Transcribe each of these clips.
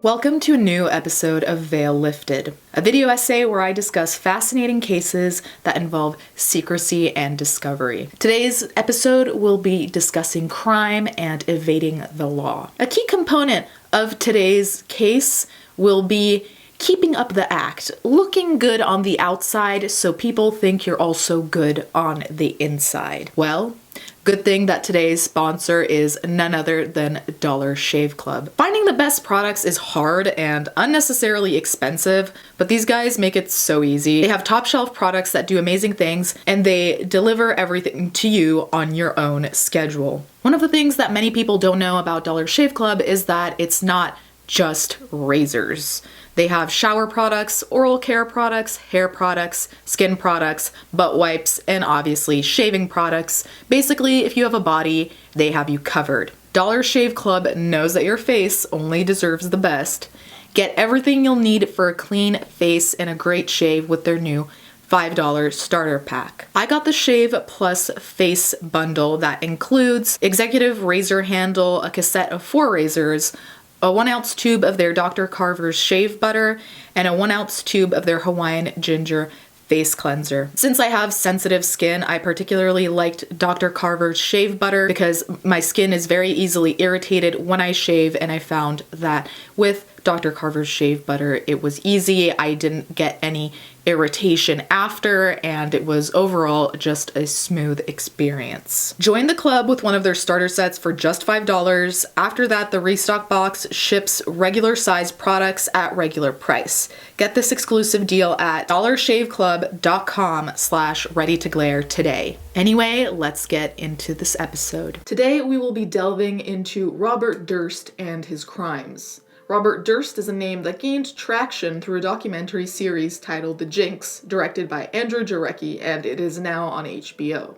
Welcome to a new episode of Veil Lifted, a video essay where I discuss fascinating cases that involve secrecy and discovery. Today's episode will be discussing crime and evading the law. A key component of today's case will be keeping up the act, looking good on the outside so people think you're also good on the inside. Well, good thing that today's sponsor is none other than Dollar Shave Club. Finding the best products is hard and unnecessarily expensive, but these guys make it so easy. They have top shelf products that do amazing things, and they deliver everything to you on your own schedule. One of the things that many people don't know about Dollar Shave Club is that it's not just razors. They have shower products, oral care products, hair products, skin products, butt wipes, and obviously shaving products. Basically, if you have a body, they have you covered. Dollar Shave Club knows that your face only deserves the best. Get everything you'll need for a clean face and a great shave with their new $5 starter pack. I got the Shave Plus Face Bundle that includes executive razor handle, a cassette of 4 razors, a 1-ounce tube of their Dr. Carver's shave butter, and a 1-ounce tube of their Hawaiian ginger face cleanser. Since I have sensitive skin, I particularly liked Dr. Carver's shave butter because my skin is very easily irritated when I shave, and I found that with Dr. Carver's shave butter, it was easy. I didn't get any irritation after, and it was overall just a smooth experience. Join the club with one of their starter sets for just $5. After that, the restock box ships regular size products at regular price. Get this exclusive deal at dollarshaveClub.com/readytoglare today. Anyway, let's get into this episode. Today we will be delving into Robert Durst and his crimes. Robert Durst is a name that gained traction through a documentary series titled The Jinx, directed by Andrew Jarecki, and it is now on HBO.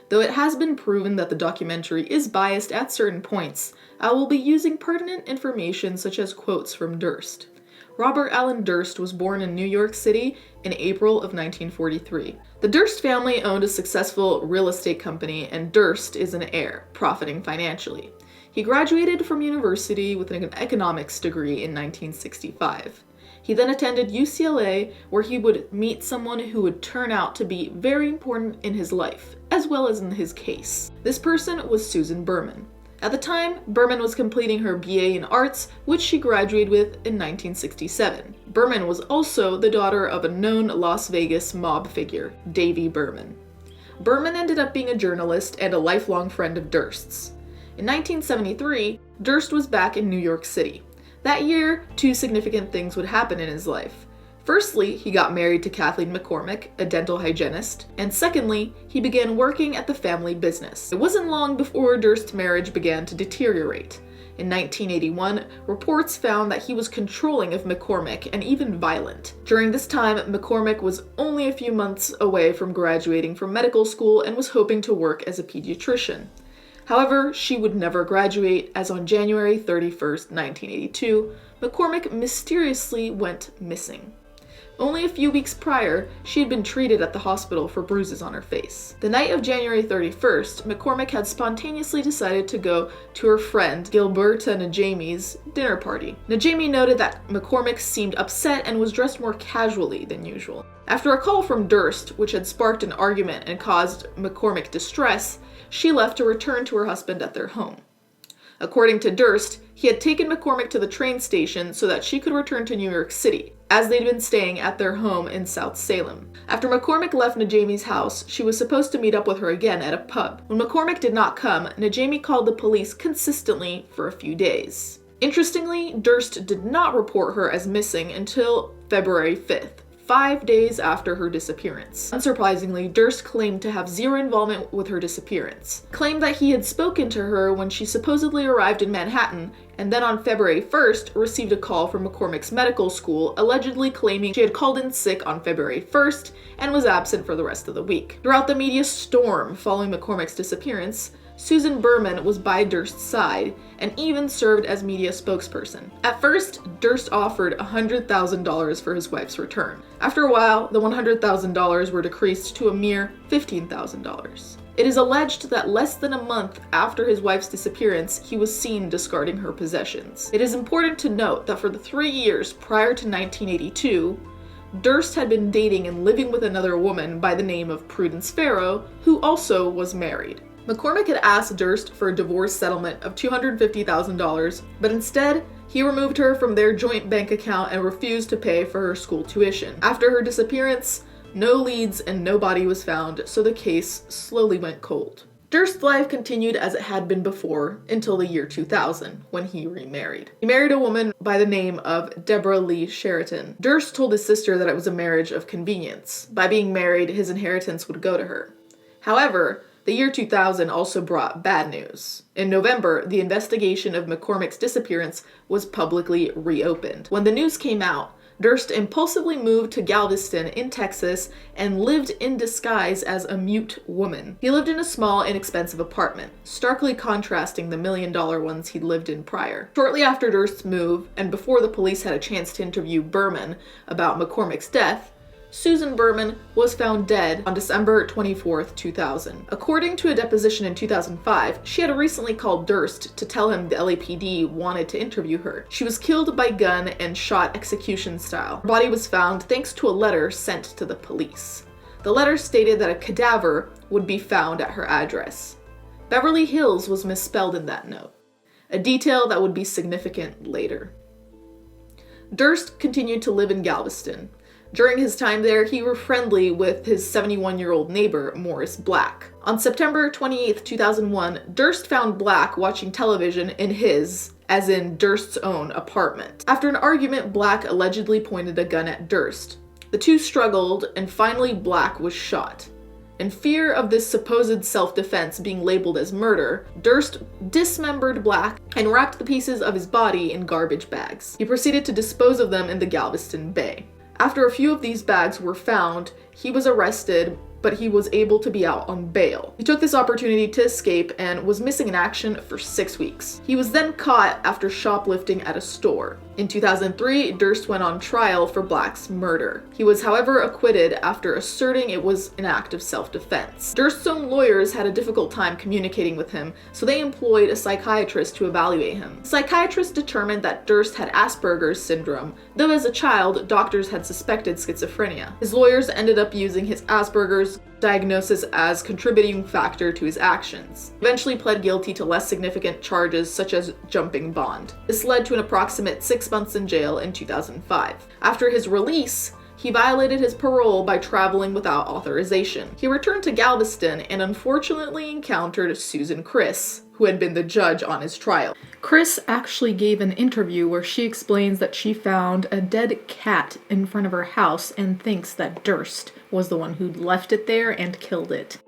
Though it has been proven that the documentary is biased at certain points, I will be using pertinent information such as quotes from Durst. Robert Allen Durst was born in New York City in April of 1943. The Durst family owned a successful real estate company, and Durst is an heir, profiting financially. He graduated from university with an economics degree in 1965. He then attended UCLA, where he would meet someone who would turn out to be very important in his life, as well as in his case. This person was Susan Berman. At the time, Berman was completing her BA in Arts, which she graduated with in 1967. Berman was also the daughter of a known Las Vegas mob figure, Davy Berman. Berman ended up being a journalist and a lifelong friend of Durst's. In 1973, Durst was back in New York City. That year, 2 significant things would happen in his life. Firstly, he got married to Kathleen McCormick, a dental hygienist, and secondly, he began working at the family business. It wasn't long before Durst's marriage began to deteriorate. In 1981, reports found that he was controlling of McCormick and even violent. During this time, McCormick was only a few months away from graduating from medical school and was hoping to work as a pediatrician. However, she would never graduate, as on January 31st, 1982, McCormick mysteriously went missing. Only a few weeks prior, she had been treated at the hospital for bruises on her face. The night of January 31st, McCormick had spontaneously decided to go to her friend Gilberta Najami's dinner party. Najami noted that McCormick seemed upset and was dressed more casually than usual. After a call from Durst, which had sparked an argument and caused McCormick distress, she left to return to her husband at their home. According to Durst, he had taken McCormick to the train station so that she could return to New York City, as they'd been staying at their home in South Salem. After McCormick left Najami's house, she was supposed to meet up with her again at a pub. When McCormick did not come, Najami called the police consistently for a few days. Interestingly, Durst did not report her as missing until February 5th. 5 days after her disappearance. Unsurprisingly, Durst claimed to have zero involvement with her disappearance, claimed that he had spoken to her when she supposedly arrived in Manhattan, and then on February 1st received a call from McCormick's medical school allegedly claiming she had called in sick on February 1st and was absent for the rest of the week. Throughout the media storm following McCormick's disappearance, Susan Berman was by Durst's side and even served as media spokesperson. At first, Durst offered $100,000 for his wife's return. After a while, the $100,000 were decreased to a mere $15,000. It is alleged that less than a month after his wife's disappearance, he was seen discarding her possessions. It is important to note that for the 3 years prior to 1982, Durst had been dating and living with another woman by the name of Prudence Farrow, who also was married. McCormick had asked Durst for a divorce settlement of $250,000, but instead, he removed her from their joint bank account and refused to pay for her school tuition. After her disappearance, no leads and no body was found, so the case slowly went cold. Durst's life continued as it had been before until the year 2000, when he remarried. He married a woman by the name of Deborah Lee Sheraton. Durst told his sister that it was a marriage of convenience. By being married, his inheritance would go to her. However, the year 2000 also brought bad news. In November, the investigation of McCormick's disappearance was publicly reopened. When the news came out, Durst impulsively moved to Galveston in Texas and lived in disguise as a mute woman. He lived in a small, inexpensive apartment, starkly contrasting the million-dollar ones he'd lived in prior. Shortly after Durst's move, and before the police had a chance to interview Berman about McCormick's death, Susan Berman was found dead on December 24, 2000. According to a deposition in 2005, she had recently called Durst to tell him the LAPD wanted to interview her. She was killed by gun and shot execution style. Her body was found thanks to a letter sent to the police. The letter stated that a cadaver would be found at her address. Beverly Hills was misspelled in that note, a detail that would be significant later. Durst continued to live in Galveston. During his time there, he was friendly with his 71-year-old neighbor, Morris Black. On September 28, 2001, Durst found Black watching television in his, as in Durst's own, apartment. After an argument, Black allegedly pointed a gun at Durst. The two struggled, and finally Black was shot. In fear of this supposed self-defense being labeled as murder, Durst dismembered Black and wrapped the pieces of his body in garbage bags. He proceeded to dispose of them in the Galveston Bay. After a few of these bags were found, he was arrested, but he was able to be out on bail. He took this opportunity to escape and was missing in action for 6 weeks. He was then caught after shoplifting at a store. In 2003, Durst went on trial for Black's murder. He was, however, acquitted after asserting it was an act of self-defense. Durst's own lawyers had a difficult time communicating with him, so they employed a psychiatrist to evaluate him. The psychiatrist determined that Durst had Asperger's syndrome, though as a child, doctors had suspected schizophrenia. His lawyers ended up using his Asperger's diagnosis as contributing factor to his actions. He eventually pled guilty to less significant charges such as jumping bond. This led to an approximate 6 months in jail in 2005. After his release, he violated his parole by traveling without authorization. He returned to Galveston and unfortunately encountered Susan Criss, who had been the judge on his trial. Criss actually gave an interview where she explains that she found a dead cat in front of her house and thinks that Durst was the one who'd left it there and killed it.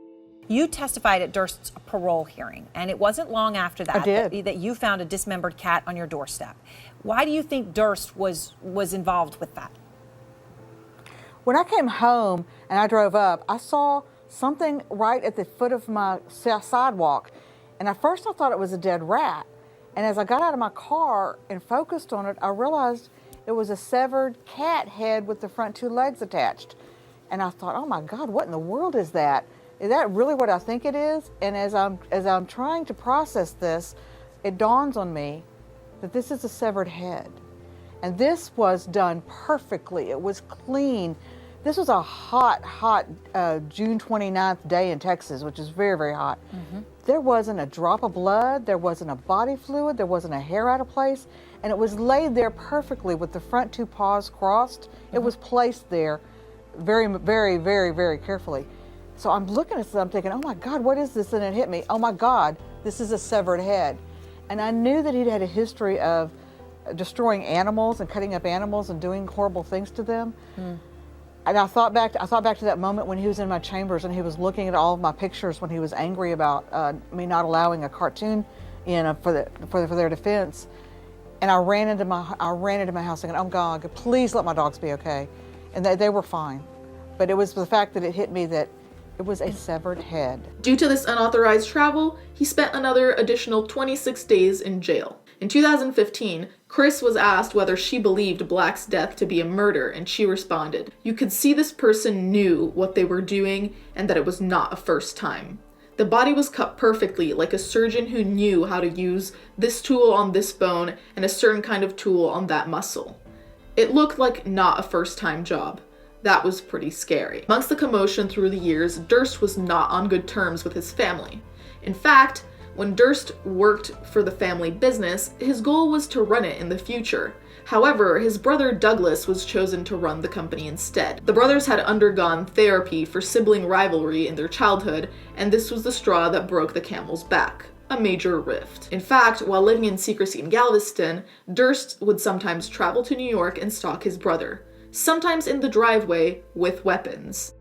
You testified at Durst's parole hearing, and it wasn't long after that that you found a dismembered cat on your doorstep. Why do you think Durst was involved with that? When I came home and I drove up, I saw something right at the foot of my sidewalk. And at first I thought it was a dead rat. And as I got out of my car and focused on it, I realized it was a severed cat head with the front 2 legs attached. And I thought, oh my God, what in the world is that? Is that really what I think it is? And as I'm trying to process this, it dawns on me that this is a severed head. And this was done perfectly. It was clean. This was a hot June 29th day in Texas, which is very, very hot. Mm-hmm. There wasn't a drop of blood. There wasn't a body fluid. There wasn't a hair out of place. And it was laid there perfectly with the front 2 paws crossed. Mm-hmm. It was placed there very, very, very, very carefully. So I'm looking at this, I'm thinking, oh my God, what is this? And it hit me, oh my God, this is a severed head. And I knew that he'd had a history of destroying animals and cutting up animals and doing horrible things to them. Mm. And I thought back to that moment when he was in my chambers and he was looking at all of my pictures when he was angry about me not allowing a cartoon in for their defense. And I ran into my house thinking, oh God, please let my dogs be okay. And they were fine. But it was the fact that it hit me that it was a severed head. Due to this unauthorized travel, he spent another additional 26 days in jail. In 2015, Criss was asked whether she believed Black's death to be a murder, and she responded, "You could see this person knew what they were doing and that it was not a first time. The body was cut perfectly, like a surgeon who knew how to use this tool on this bone and a certain kind of tool on that muscle. It looked like not a first-time job. That was pretty scary. Amongst the commotion through the years, Durst was not on good terms with his family. In fact, when Durst worked for the family business, his goal was to run it in the future. However, his brother Douglas was chosen to run the company instead. The brothers had undergone therapy for sibling rivalry in their childhood, and this was the straw that broke the camel's back. A major rift. In fact, while living in secrecy in Galveston, Durst would sometimes travel to New York and stalk his brother, sometimes in the driveway with weapons.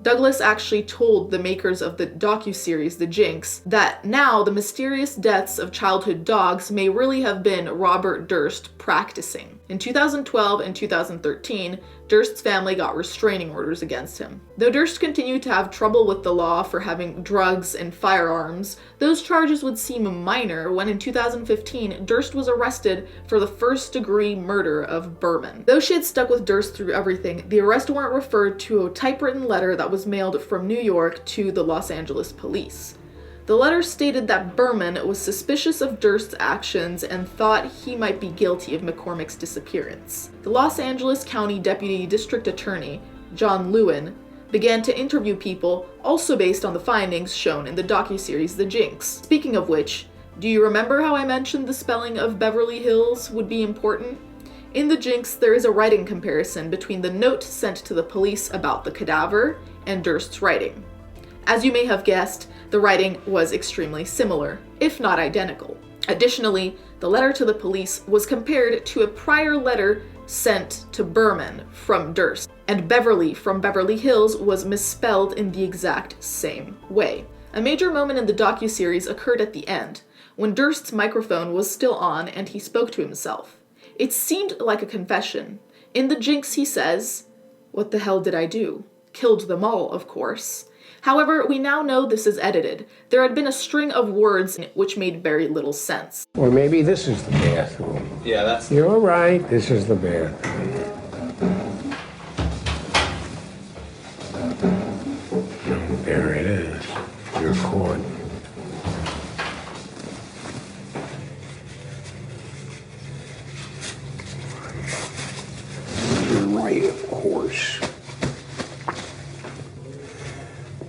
Douglas actually told the makers of the docuseries The Jinx that now the mysterious deaths of childhood dogs may really have been Robert Durst practicing. In 2012 and 2013, Durst's family got restraining orders against him. Though Durst continued to have trouble with the law for having drugs and firearms, those charges would seem minor when in 2015, Durst was arrested for the first-degree murder of Berman. Though she had stuck with Durst through everything, the arrest warrant referred to a typewritten letter that was mailed from New York to the Los Angeles police. The letter stated that Berman was suspicious of Durst's actions and thought he might be guilty of McCormick's disappearance. The Los Angeles County Deputy District Attorney, John Lewin, began to interview people also based on the findings shown in the docuseries The Jinx. Speaking of which, do you remember how I mentioned the spelling of Beverly Hills would be important? In The Jinx, there is a writing comparison between the note sent to the police about the cadaver and Durst's writing. As you may have guessed, the writing was extremely similar, if not identical. Additionally, the letter to the police was compared to a prior letter sent to Berman from Durst, and Beverly from Beverly Hills was misspelled in the exact same way. A major moment in the docuseries occurred at the end, when Durst's microphone was still on and he spoke to himself. It seemed like a confession. In The Jinx, he says, "What the hell did I do? Killed them all, of course." However, we now know this is edited. There had been a string of words in it which made very little sense. Or maybe this is the bathroom. Yeah, that's... You're right, this is the bathroom. There it is. You're caught. You're right, of course.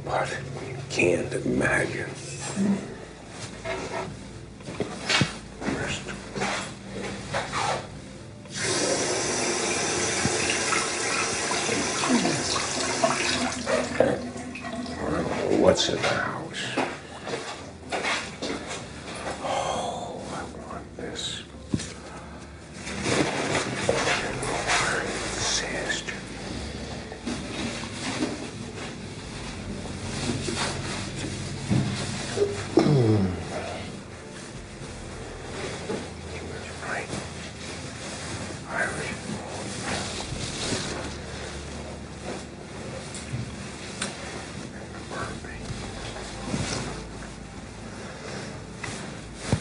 But you can't imagine. What's in the house? Oh, I want this. Sister. Right. Irish.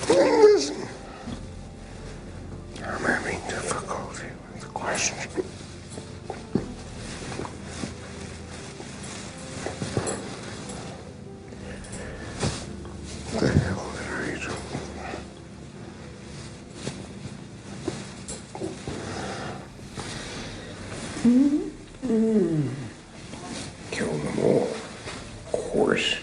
Listen. I'm having difficulty with the question. What the hell did I do? Kill them all, of course.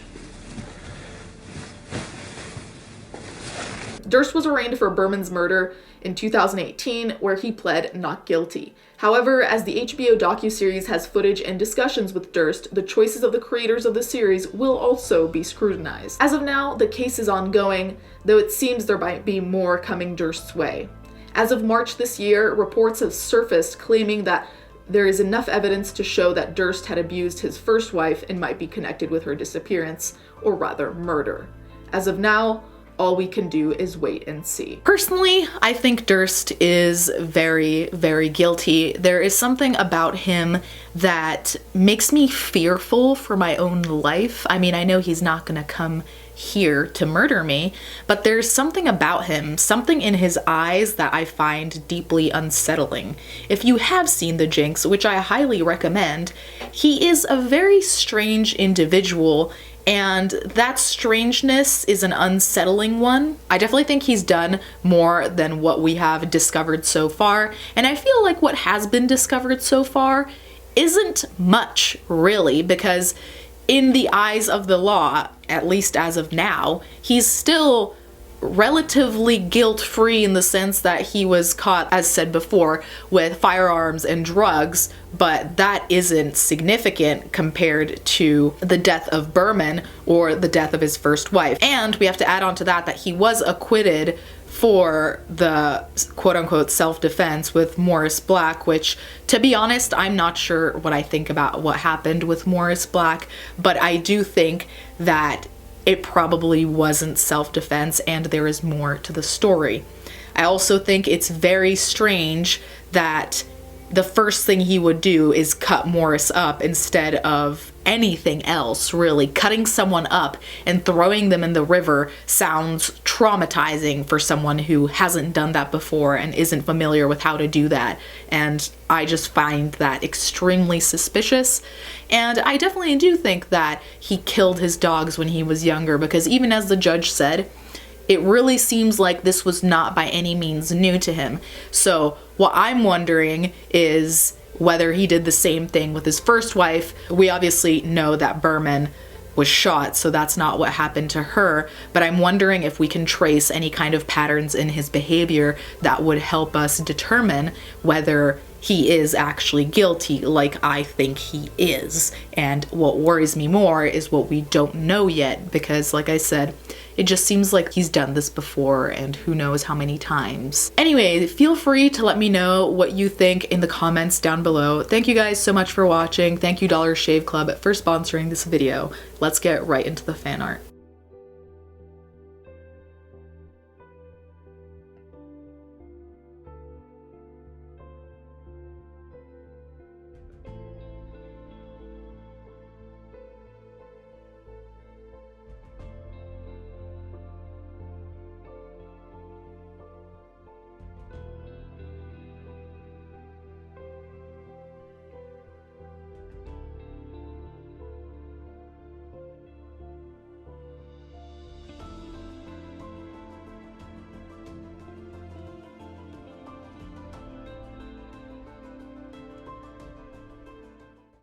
Durst was arraigned for Berman's murder in 2018, where he pled not guilty. However, as the HBO docuseries has footage and discussions with Durst, the choices of the creators of the series will also be scrutinized. As of now, the case is ongoing, though it seems there might be more coming Durst's way. As of March this year, reports have surfaced claiming that there is enough evidence to show that Durst had abused his first wife and might be connected with her disappearance, or rather murder. As of now, all we can do is wait and see. Personally, I think Durst is very, very guilty. There is something about him that makes me fearful for my own life. I mean, I know he's not gonna come here to murder me, but there's something about him, something in his eyes that I find deeply unsettling. If you have seen The Jinx, which I highly recommend, he is a very strange individual And that strangeness is an unsettling one. I definitely think he's done more than what we have discovered so far. And I feel like what has been discovered so far isn't much, really, because in the eyes of the law, at least as of now, he's still relatively guilt-free in the sense that he was caught, as said before, with firearms and drugs, but that isn't significant compared to the death of Berman or the death of his first wife. And we have to add on to that he was acquitted for the quote-unquote self-defense with Morris Black, which, to be honest, I'm not sure what I think about what happened with Morris Black, but I do think that it probably wasn't self-defense and there is more to the story. I also think it's very strange that the first thing he would do is cut Morris up instead of anything else, really. Cutting someone up and throwing them in the river sounds traumatizing for someone who hasn't done that before and isn't familiar with how to do that. And I just find that extremely suspicious. And I definitely do think that he killed his dogs when he was younger, because even as the judge said, it really seems like this was not by any means new to him. So what I'm wondering is whether he did the same thing with his first wife. We obviously know that Berman was shot, so that's not what happened to her, but I'm wondering if we can trace any kind of patterns in his behavior that would help us determine whether he is actually guilty, like I think he is. And what worries me more is what we don't know yet, because like I said, it just seems like he's done this before and who knows how many times. Anyway, feel free to let me know what you think in the comments down below. Thank you guys so much for watching. Thank you Dollar Shave Club for sponsoring this video. Let's get right into the fan art.